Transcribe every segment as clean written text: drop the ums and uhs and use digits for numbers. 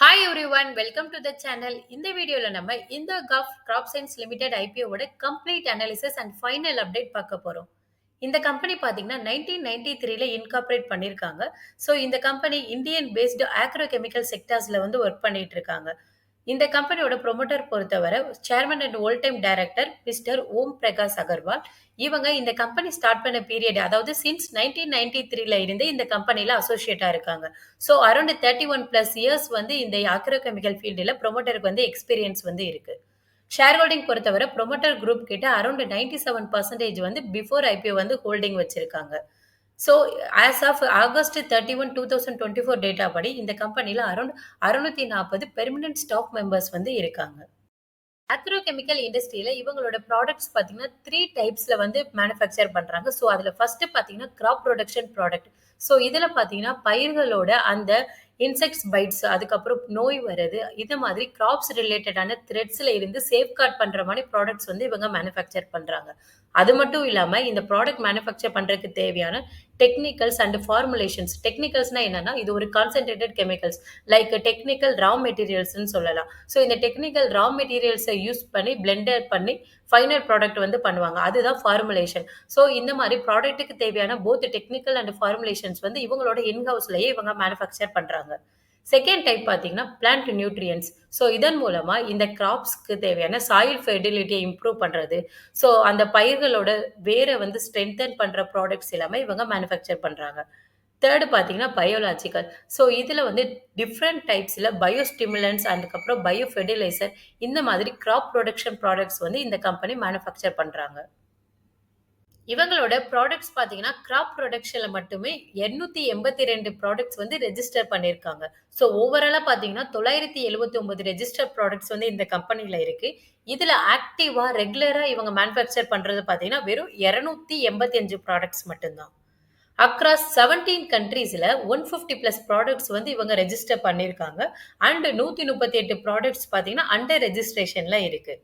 Hi everyone welcome to the channel. இந்த வீடியோல நம்ம இந்த கஃப் கிராப் சயின்ஸ் லிமிடெட் ஐபிஓவோட complete analysis and final update பார்க்க போறோம். இந்த கம்பெனி பார்த்தீங்கன்னா 1993ல இன்கார்ப்பரேட் பண்ணியிருக்காங்க. ஸோ இந்த company Indian based agro chemical செக்டார்ஸ்ல வந்து ஒர்க் பண்ணிட்டு இருக்காங்க. இந்த கம்பெனியோட ப்ரொமோட்டர் பொறுத்தவரை chairman and whole time director mister Om Prakash Agarwal. இவங்க இந்த கம்பெனி ஸ்டார்ட் பண்ண பீரியட் அதாவது சின்ஸ் 1993ல இருந்து இந்த கம்பெனில அசோசியேட்டா இருக்காங்க. ஸோ அரௌண்ட் 31 பிளஸ் இயர்ஸ் வந்து இந்த அக்ரோ கெமிக்கல் ஃபீல்டில் ப்ரொமோட்டருக்கு வந்து எக்ஸ்பீரியன்ஸ் வந்து இருக்கு. ஷேர் ஹோல்டிங் பொறுத்தவரை ப்ரொமோட்டர் குரூப் கிட்ட அரௌண்ட் 97% வந்து பிஃபோர் ஐபிஓ வந்து ஹோல்டிங் வச்சிருக்காங்க. So as of August 31, 2024 data படி இந்த கம்பெனில அரௌண்ட் 640 பெர்மனன்ட் ஸ்டாக் மெம்பர்ஸ் வந்து இருக்காங்க. அக்ரோ கெமிக்கல் இண்டஸ்ட்ரியில இவங்களோட ப்ராடக்ட்ஸ் பார்த்தீங்கன்னா 3 டைப்ஸ்ல வந்து மேனுஃபேக்சர் பண்றாங்க. ஸோ அதுல ஃபர்ஸ்ட் பார்த்தீங்கன்னா கிராப் ப்ரொடக்ஷன் ப்ராடக்ட். ஸோ இதுல பார்த்தீங்கன்னா பயிர்களோட அந்த இன்செக்ட்ஸ் பைட்ஸ் அதுக்கப்புறம் நோய் வர்றது இது மாதிரி கிராப்ஸ் ரிலேட்டடான த்ரெட்ஸ்ல இருந்து சேஃப்கார்ட் பண்ற மாதிரி ப்ராடக்ட்ஸ் வந்து இவங்க மேனுஃபேக்சர் பண்றாங்க. அது மட்டும் இல்லாம இந்த ப்ராடக்ட் மேனுஃபேக்சர் பண்றதுக்கு தேவையான டெக்னிக்கல்ஸ் அண்ட் ஃபார்முலேஷன்ஸ். டெக்னிக்கல்ஸ்னா என்னன்னா இது ஒரு கான்சென்ட்ரேட்டட் கெமிக்கல்ஸ் லைக் டெக்னிக்கல் ரா மெட்டீரியல்ஸ்ன்னு சொல்லலாம். ஸோ இந்த டெக்னிக்கல் ரா மெட்டீரியல்ஸை யூஸ் பண்ணி பிளெண்டர் பண்ணி ஃபைனல் ப்ராடக்ட் வந்து பண்ணுவாங்க. அதுதான் ஃபார்முலேஷன். ஸோ இந்த மாதிரி ப்ராடக்ட்டுக்கு தேவையான போத் டெக்னிக்கல் அண்ட் ஃபார்முலேஷன்ஸ் வந்து இவங்களோட இன்ஹவுஸ்லயே இவங்க மேனுஃபேக்சர் பண்றாங்க. செகண்ட் டைப் பார்த்தீங்கன்னா பிளான்ட் நியூட்ரியன்ஸ். ஸோ இதன் மூலமா இந்த கிராப்ஸ்க்கு தேவையான சாயில் ஃபெர்டிலிட்டியை இம்ப்ரூவ் பண்றது. ஸோ அந்த பயிர்களோட வேர வந்து ஸ்ட்ரென்தன் பண்ற ப்ராடக்ட்ஸ் எல்லாமே இவங்க மேனுஃபேக்சர் பண்றாங்க. தேர்டு பார்த்தீங்கன்னா பயோலாஜிக்கல். ஸோ இதில வந்து டிஃப்ரெண்ட் டைப்ஸ்ல பயோ ஸ்டிமுலன்ட்ஸ் அதுக்கப்புறம் பயோ ஃபெர்டிலைசர் இந்த மாதிரி கிராப் ப்ரொடக்ஷன் ப்ராடக்ட்ஸ் வந்து இந்த கம்பெனி மேனுஃபேக்சர் பண்றாங்க. இவங்களோட ப்ராடக்ட்ஸ் பார்த்தீங்கன்னா, கிராப் புரொடக்ஷன்ல மட்டுமே 882 ப்ராடக்ட்ஸ் வந்து ரெஜிஸ்டர் பண்ணியிருக்காங்க. ஸோ ஓவராலா பார்த்தீங்கன்னா, 979 ரெஜிஸ்டர்ட் ப்ராடக்ட்ஸ் வந்து இந்த கம்பெனில இருக்கு. இதுல ஆக்டிவா, ரெகுலரா இவங்க மேனுஃபேக்சர் பண்றது பார்த்தீங்கன்னா, வெறும் 285 ப்ராடக்ட்ஸ் மட்டும் தான். அக்ராஸ் 17 கண்ட்ரீஸ்ல 150 பிளஸ் ப்ராடக்ட்ஸ் வந்து இவங்க ரெஜிஸ்டர் பண்ணியிருக்காங்க. அண்ட் 138 ப்ராடக்ட்ஸ் பார்த்தீங்கன்னா, அண்டர் ரெஜிஸ்ட்ரேஷன்ல இருக்கு.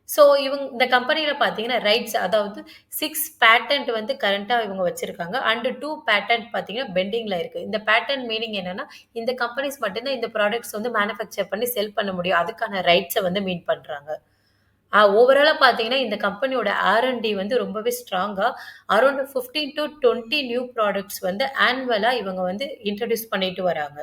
ஸோ இந்த கம்பெனியில பார்த்தீங்கன்னா, ரைட்ஸ் அதாவது 6 பேட்டன்ட் வந்து கரண்ட்டா இவங்க வச்சிருக்காங்க. அண்ட் 2 பேட்டன்ட் பார்த்தீங்கன்னா பெண்டிங்ல இருக்கு. இந்த பேட்டன்ட் மீனிங் என்னன்னா, இந்த கம்பெனிஸ் மட்டும் தான் இந்த ப்ராடக்ட்ஸ் வந்து மேனுஃபேக்சர் பண்ணி செல் பண்ண முடியும். அதுக்கான ரைட்ஸ வந்து மீன் பண்றாங்க. ஓவராலா பார்த்தீங்கன்னா, இந்த கம்பெனியோட ஆர்&டி வந்து ரொம்பவே ஸ்ட்ராங்கா அரவுண்ட் 15 டூ 20 நியூ ப்ராடக்ட்ஸ் வந்து ஆனுவலா இவங்க வந்து இன்ட்ரோடியூஸ் பண்ணிட்டு வராங்க.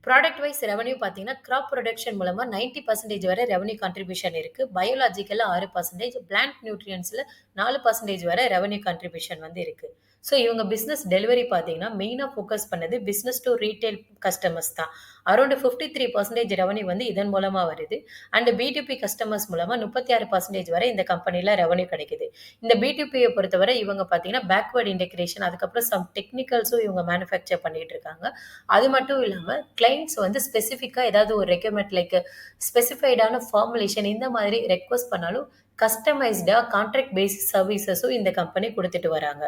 ப்ராடக்ட் வைஸ் ரெவென்யூ பார்த்தீங்கன்னா, கிராப் புரொடக்ஷன் மூலமா 90% வரை ரெவென்யூ கான்ட்ரிபியூஷன் இருக்கு. பயோலாஜிக்கல்ல 6%, பிளான்ட் நியூட்ரியன்ட்ஸ்ல 4% வரை ரெவென்யூ கான்ட்ரிபியூஷன் வந்து இருக்கு. ஸோ இவங்க பிசினஸ் டெலிவரி பார்த்தீங்கன்னா, மெயினா ஃபோக்கஸ் பண்ணது பிசினஸ் டூ ரீட்டெயில் கஸ்டமர்ஸ் தான். அரவுண்ட் 53% ரெவென்யூ வந்து இதன் மூலமா வருது. அண்ட் பி2பி கஸ்டமர்ஸ் மூலமா 36% வரை இந்த கம்பெனில ரெவென்யூ கிடைக்குது. இந்த பி2பிய பொறுத்தவரை இவங்க பார்த்தீங்கன்னா, பேக்வர்ட் இன்டகிரேஷன் அதுக்கப்புறம் சம் டெக்னிக்கல்ஸும் இவங்க மேனுஃபேக்சர் பண்ணிட்டு இருக்காங்க. அது மட்டும் இல்லாம கிளையண்ட்ஸ் வந்து ஸ்பெசிஃபிக்கா ஏதாவது ஒரு ரெக்யர்மென்ட் லைக் ஸ்பெசிஃபைடான ஃபார்முலேஷன் இந்த மாதிரி ரெக்வெஸ்ட் பண்ணாலும் கஸ்டமைஸ்டா கான்ட்ராக்ட் பேசிஸ் சர்வீசஸும் இந்த கம்பெனி குடுத்துட்டு வராங்க.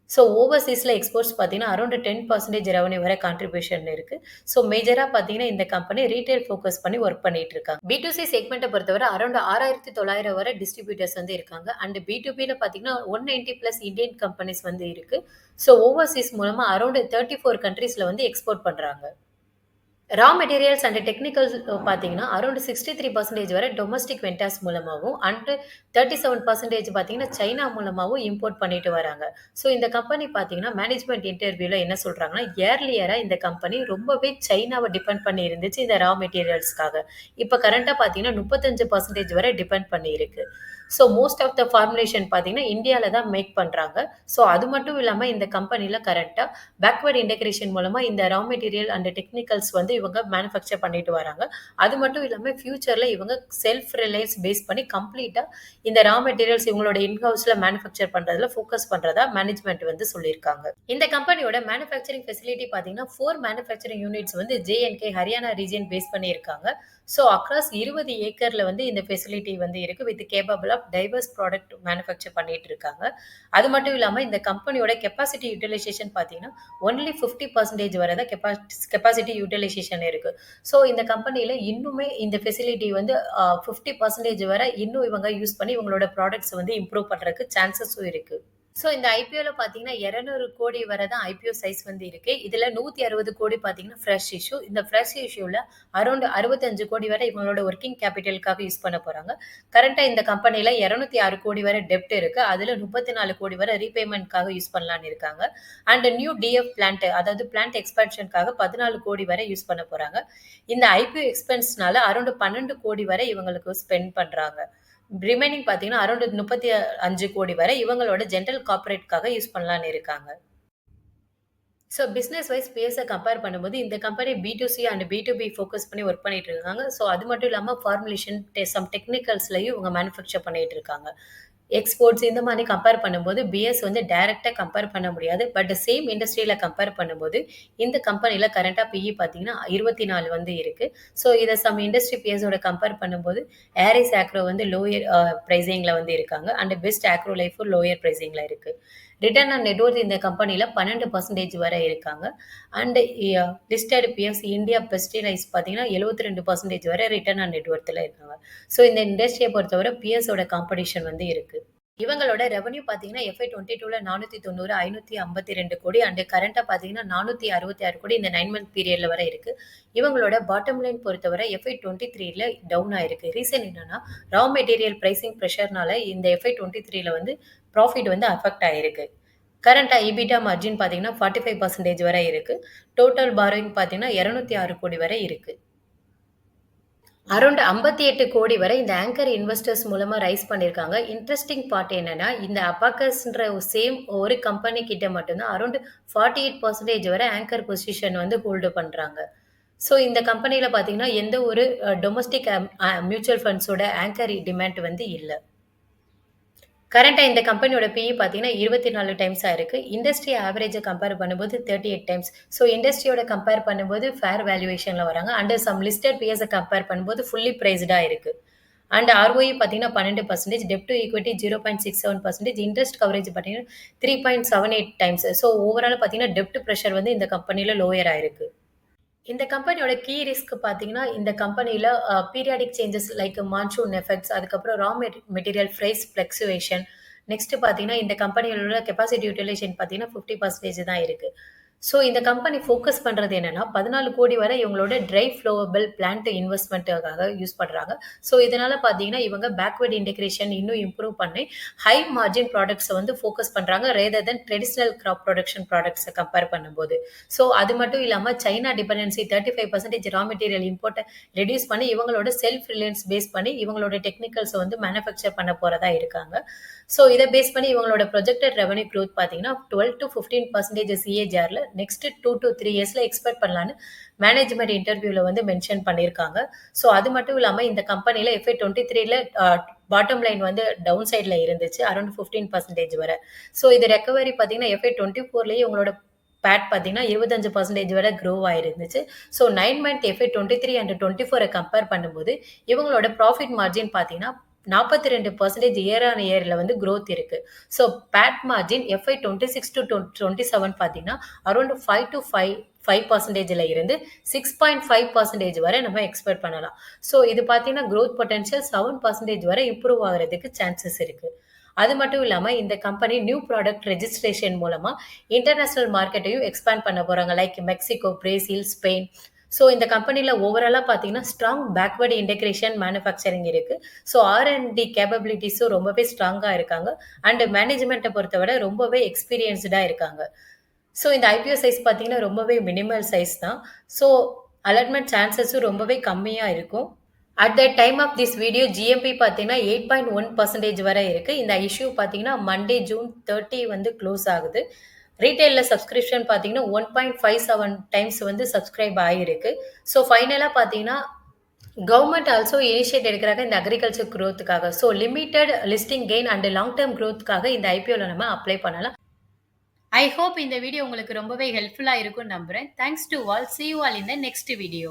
ஸோ ஓவர்சீஸ்ல எக்ஸ்போர்ட்ஸ் பார்த்தீங்கன்னா, அரவுண்ட் 10% ரெவென்யூ வரை கான்ட்ரிபியூஷன் இருக்கு. ஸோ மேஜரா பார்த்தீங்கன்னா, இந்த கம்பெனி ரீட்டெயில் ஃபோக்கஸ் பண்ணி ஒர்க் பண்ணிட்டு இருக்காங்க. பி2சி செக்மெண்ட்ட பொறுத்தவரை அரவுண்ட் 6,900 வரை டிஸ்ட்ரிபியூட்டர்ஸ் வந்து இருக்காங்க. அண்ட் பி2பில பார்த்தீங்கன்னா, 190 பிளஸ் இந்தியன் கம்பெனிஸ் வந்து இருக்கு. ஸோ ஓவர்சீஸ் மூலமா அரவுண்ட் 34 கண்ட்ரீஸ்ல வந்து எக்ஸ்போர்ட் பண்றாங்க. ரா மெட்டீரியல்ஸ் அண்ட் டெக்னிக்கல்ஸ் பார்த்தீங்கன்னா, அரவுண்ட் 63% வரை டொமஸ்டிக் வெண்டார்ஸ் மூலமாவும், அண்ட் 37% பார்த்தீங்கன்னா, சைனா மூலமாவும் இம்போர்ட் பண்ணிட்டு வராங்க. ஸோ இந்த கம்பெனி பார்த்தீங்கன்னா, மேனேஜ்மென்ட் இன்டர்வியூல என்ன சொல்றாங்கன்னா, இயர்லியரா இந்த கம்பெனி ரொம்பவே சைனாவ டிபெண்ட் பண்ணி இருந்துச்சு இந்த ரா மெட்டீரியல்ஸ்க்காக. இப்ப கரண்ட்டா பார்த்தீங்கன்னா, 35% வரை டிபெண்ட் பண்ணி இருக்கு. So most of the formulation பார்த்தீங்கன்னா, இந்தியால தான் மேக் பண்றாங்க. ஸோ அது மட்டும் இல்லாம இந்த கம்பெனில கரண்ட்டா பேக்வர்ட் இன்டகிரேஷன் மூலமா இந்த ரா மெட்டீரியல் அண்ட் டெக்னிக்கல்ஸ் வந்து இவங்க மேனுஃபேக்சர் பண்ணிட்டு வராங்க. அது மட்டும் இல்லாம ஃபியூச்சர்ல இவங்க செல்ஃப் ரிலையன்ஸ் பேஸ் பண்ணி கம்ப்ளீட்டா இந்த ரா மெட்டீரியல்ஸ் இவங்களோட இன்ஹவுஸ்ல மேனுஃபேக்சர் பண்றதுல ஃபோக்கஸ் பண்றதா மேனேஜ்மென்ட் வந்து சொல்லியிருக்காங்க. இந்த கம்பெனியோட மேனுஃபேக்சரிங் ஃபெசிலிட்டி பார்த்தீங்கன்னா, 4 மேனுஃபேக்சரிங் யூனிட்ஸ் வந்து ஜே&கே ஹரியானா ரீஜியன் பேஸ் பண்ணி இருக்காங்க. ஸோ அக்ராஸ் 20 ஏக்கர்ல வந்து இந்த ஃபெசிலிட்டி வந்து இருக்கு. With capable of diverse product manufacture பண்ணிட்டு இருக்காங்க. அது மட்டும் இல்லாம இந்த கம்பெனியோட கெப்பாசிட்டி யுட்டிலைசேஷன் பார்த்தீங்கன்னா, ஒன்லி 50% வரை தான் கெப்பாசிட்டி யுட்டிலைசேஷன் இருக்கு. ஸோ இந்த கம்பெனில இன்னுமே இந்த ஃபெசிலிட்டி வந்து 50% வரை இன்னும் இவங்க யூஸ் பண்ணி இவங்களோட ப்ராடக்ட்ஸ் வந்து இம்ப்ரூவ் பண்றதுக்கு சான்சஸும் இருக்கு. ஸோ இந்த ஐபிஓல பார்த்தீங்கன்னா, 200 கோடி வரை தான் ஐபிஓ சைஸ் வந்து இருக்கு. இதுல 160 கோடி பார்த்தீங்கன்னா, ஃப்ரெஷ் இஷ்யூ. இந்த ஃப்ரெஷ் இஷ்யூல அரவுண்ட் 65 கோடி வரை இவங்களோட ஒர்க்கிங் கேப்பிட்டலுக்காக யூஸ் பண்ண போறாங்க. கரண்ட்டா இந்த கம்பெனில 206 கோடி வரை டெப்ட் இருக்கு. அதுல 34 கோடி வரை ரீபேமெண்ட்க்காக யூஸ் பண்ணலான்னு இருக்காங்க. அண்ட் நியூ டிஎஃப் பிளான்ட் அதாவது பிளான்ட் எக்ஸ்பான்ஷன்க்காக 14 கோடி வரை யூஸ் பண்ண போறாங்க. இந்த ஐபிஓ எக்ஸ்பென்ஸ்னால அரவுண்ட் 12 கோடி வரை இவங்களுக்கு ஸ்பெண்ட் பண்றாங்க. ரிமைனிங் பார்த்தீங்கன்னா, அரவுண்ட் 35 கோடி வரை இவங்களோட ஜெனரல் கார்ப்பரேட்காக யூஸ் பண்ணலான்னு இருக்காங்க. ஸோ பிசினஸ் வைஸ் பிஎஸ்ஸ கம்பேர் பண்ணும்போது, இந்த கம்பெனி பி2சி அண்ட் பி2பி ஃபோக்கஸ் பண்ணி ஒர்க் பண்ணிட்டு இருக்காங்க. ஸோ அது மட்டும் இல்லாம ஃபார்முலேஷன், சம் டெக்னிக்கல்ஸ்லயும் இவங்க மேனுஃபேக்சர் பண்ணிட்டு இருக்காங்க. எக்ஸ்போர்ட்ஸ் இந்த மாரி கம்பேர் பண்ணும்போது, பிஎஸ் வந்து டைரக்ட்டா கம்பேர் பண்ண முடியாது. பட் சேம் இண்டஸ்ட்ரியில கம்பேர் பண்ணும்போது, இந்த கம்பெனில கரண்ட்டா பிஇ பார்த்தீங்கன்னா 24 வந்து இருக்கு. ஸோ இத சம் இண்டஸ்ட்ரி பியர்ஸோட கம்பேர் பண்ணும்போது, ஏரிஸ் ஆக்ரோ வந்து லோயர் பிரைசிங்ல வந்து இருக்காங்க. அண்ட் பெஸ்ட் ஆக்ரோ லைஃப்பும் லோயர் பிரைசிங்ல இருக்கு. ரிட்டர்ன் ஆன் நெட் வொர்த் இந்த கம்பெனில 12% வரை இருக்காங்க. அண்ட் லிஸ்டட் பிஎஸ் இந்தியா பெஸ்டிரைஸ் பார்த்தீங்கன்னா 72% வரை ரிட்டர்ன் ஆன் நெட் வொர்த்ல இருக்காங்க. ஸோ இந்த இண்டஸ்ட்ரிய பொறுத்தவரை பிஎஸோட காம்படிஷன் வந்து இருக்கு. இவங்களோட ரெவென்யூ பார்த்தீங்கன்னா, எஃப்ஐ 22ல 490, 552 கோடி அண்ட் கரண்ட்டா பார்த்தீங்கன்னா 466 கோடி இந்த 9 மந்த் பீரியட்ல வரை இருக்கு. இவங்களோட பாட்டம் லைன் பொறுத்தவரை எஃப்ஐ 23ல டவுன் ஆயிருக்கு. ரீசன் என்னன்னா, ரா மெட்டீரியல் பிரைசிங் பிரஷர்னால இந்த எஃப்ஐ 23ல வந்து ப்ராஃபிட் வந்து அஃபெக்ட் ஆயிருக்கு. கரண்ட்டா இபிட்டா மார்ஜின் பார்த்தீங்கன்னா 45% வரை இருக்கு. டோட்டல் பாரோயிங் பார்த்தீங்கன்னா 206 கோடி வரை இருக்கு. அரவுண்ட் 58 கோடி வரை இந்த ஆங்கர் இன்வெஸ்டர்ஸ் மூலமா ரைஸ் பண்ணியிருக்காங்க. இன்ட்ரஸ்டிங் பார்ட் என்னன்னா, இந்த அபாக்கஸ்ன்ற சேம் ஒரு கம்பெனி கிட்ட மட்டும் தான் அரவுண்ட் 48% வரை ஆங்கர் பொசிஷன் வந்து ஹோல்டு பண்றாங்க. ஸோ இந்த கம்பெனில பார்த்தீங்கன்னா, எந்த ஒரு டொமஸ்டிக் மியூச்சுவல் ஃபண்ட்ஸோட ஆங்கர் டிமாண்ட் வந்து இல்ல. கரண்ட்டா இந்த கம்பெனியோட பிஇ பார்த்தீங்கன்னா 24 டைம்ஸா இருக்கு. இண்டஸ்ட்ரி ஆவரேஜ கம்பேர் பண்ணும்போது 38 டைம்ஸ். ஸோ இண்டஸ்ட்ரியோட கம்பேர் பண்ணும்போது ஃபேர் வேல்யூவேஷன்ல வராங்க. அண்ட் சம் லிஸ்டட் பியர்ஸ கம்பேர் பண்ணும்போது ஃபுல்லி பிரைஸ்டா இருக்கு. அண்ட் ஆர்ஓஇ பார்த்தீங்கன்னா 12%, டெப்ட் டூ ஈக்விட்டி 0.67%, இன்ட்ரெஸ்ட் கவரேஜ் பார்த்தீங்கன்னா 3.78 டைம்ஸ். ஸோ ஓவராலா பார்த்தீங்கன்னா டெப்ட் பிரஷர் வந்து இந்த கம்பெனில லோயர் ஆயிருக்கு. இந்த கம்பெனியோட கீ ரிஸ்க் பார்த்தீங்கன்னா, இந்த கம்பெனில periodic changes like monsoon effects, அதுக்கப்புறம் raw material price fluctuation. Next பார்த்தீங்கன்னா, இந்த கம்பெனியில உள்ள கெப்பாசிட்டி யூட்டிலைசேஷன் பார்த்தீங்கன்னா 50% தான் இருக்கு. ஸோ இந்த கம்பெனி ஃபோக்கஸ் பண்றது என்னன்னா, 14 கோடி வரை இவங்களோட ட்ரை ஃப்ளோவபிள் பிளான்ட் இன்வெஸ்ட்மென்ட்டுக்காக யூஸ் பண்றாங்க. ஸோ இதனால பார்த்தீங்கன்னா, இவங்க பேக்வர்ட் இன்டகிரேஷன் இன்னும் இம்ப்ரூவ் பண்ணி, ஹை மார்ஜின் ப்ராடக்ட்ஸ வந்து ஃபோக்கஸ் பண்றாங்க. Rather than traditional crop production ப்ராடக்ட்ஸ கம்பேர் பண்ணும்போது. ஸோ அது மட்டும் இல்லாம சைனா டிபெண்டன்சி 35% ரா மெட்டீரியல் இம்போர்ட்ட ரெடியூஸ் பண்ணி, இவங்களோட செல்ஃப் ரிலையன்ஸ் பேஸ் பண்ணி, இவங்களோட டெக்னிக்கல்ஸ வந்து மேனுஃபேக்சர் பண்ண போறதா இருக்காங்க. ஸோ இத பேஸ் பண்ணி இவங்களோட ப்ரொஜெக்டட் ரெவென்யூ குரோத் பார்த்தீங்கன்னா, 12-15% சிஏஜிஆர்ல நெக்ஸ்ட் 2 to 3 இயர்ஸ்ல எக்ஸ்பெக்ட் பண்ணலான்னு மேனேஜ்மெண்ட் இன்டர்வியூல வந்து மென்ஷன் பண்ணியிருக்காங்க. ஸோ அது மட்டும் இல்லாம இந்த கம்பெனில எஃப்ஐ 23ல பாட்டம் லைன் வந்து டவுன் சைட்ல இருந்துச்சு. அரவுண்ட் 15% வரை. ஸோ இது ரெக்கவரி பார்த்தீங்கன்னா, எஃப்ஐ 24லயே உங்களோட பேட் பார்த்தீங்கன்னா 25% வரை க்ரோ ஆயிருந்துச்சு. So 9 month FY 23 and 24 compare பண்ணும்போது, இவங்களோட ப்ராஃபிட் மார்ஜின் பார்த்தீங்கன்னா 42% இயர் ஆன் இயர்ல வந்து குரோத் இருக்கு. So PAT margin FY 26 to 27 பார்த்தீங்கன்னா, அரவுண்ட் 5 to 5% இருந்து 6.5% வரை நம்ம எக்ஸ்பெக்ட் பண்ணலாம். ஸோ இது பார்த்தீங்கன்னா, குரோத் பொட்டன்ஷியல் 7% வரை இம்ப்ரூவ் ஆகுறதுக்கு சான்சஸ் இருக்கு. அது மட்டும் இல்லாம இந்த கம்பெனி நியூ ப்ராடக்ட் ரெஜிஸ்ட்ரேஷன் மூலமா இன்டர்நேஷனல் மார்க்கெட்டையும் எக்ஸ்பேண்ட் பண்ண போறாங்க. Like Mexico, Brazil, Spain. So இந்த கம்பெனில ஓவராலா பார்த்தீங்கன்னா, ஸ்ட்ராங் பேக்வர்ட் இன்டகிரேஷன் மேனுஃபேக்சரிங் இருக்கு. ஸோ ஆர்&டி கேப்பபிலிட்டீஸும் ரொம்பவே ஸ்ட்ராங்கா இருக்காங்க. அண்ட் மேனேஜ்மெண்ட்ட பொறுத்தவரை ரொம்பவே எக்ஸ்பீரியன்ஸ்டா இருக்காங்க. ஸோ இந்த ஐபிஓ சைஸ் பார்த்தீங்கன்னா, ரொம்பவே மினிமல் சைஸ் தான். ஸோ அலாட்மெண்ட் சான்சஸும் ரொம்பவே கம்மியா இருக்கும். At the time of this video GMP பார்த்தீங்கன்னா 8.1% வரை இருக்கு. இந்த இஷ்யூ பார்த்தீங்கன்னா மண்டே ஜூன் 30 வந்து க்ளோஸ் ஆகுது. ரீட்டெயில்ல சப்ஸ்கிரிப்ஷன் பார்த்தீங்கன்னா 1.57 டைம்ஸ் வந்து சப்ஸ்கிரைப் ஆகிருக்கு. ஸோ ஃபைனலா பார்த்தீங்கன்னா கவர்மெண்ட் ஆல்சோ இனிஷியேட் எடுக்கிறாங்க இந்த அக்ரிகல்ச்சர் குரோத்துக்காக. So limited listing gain and long term குரோத்துக்காக இந்த ஐபிஓல நம்ம அப்ளை பண்ணலாம். ஐ ஹோப் இந்த வீடியோ உங்களுக்கு ரொம்பவே ஹெல்ப்ஃபுல்லா இருக்கும்னு நம்புறேன். Thanks to all. See you all in the next video.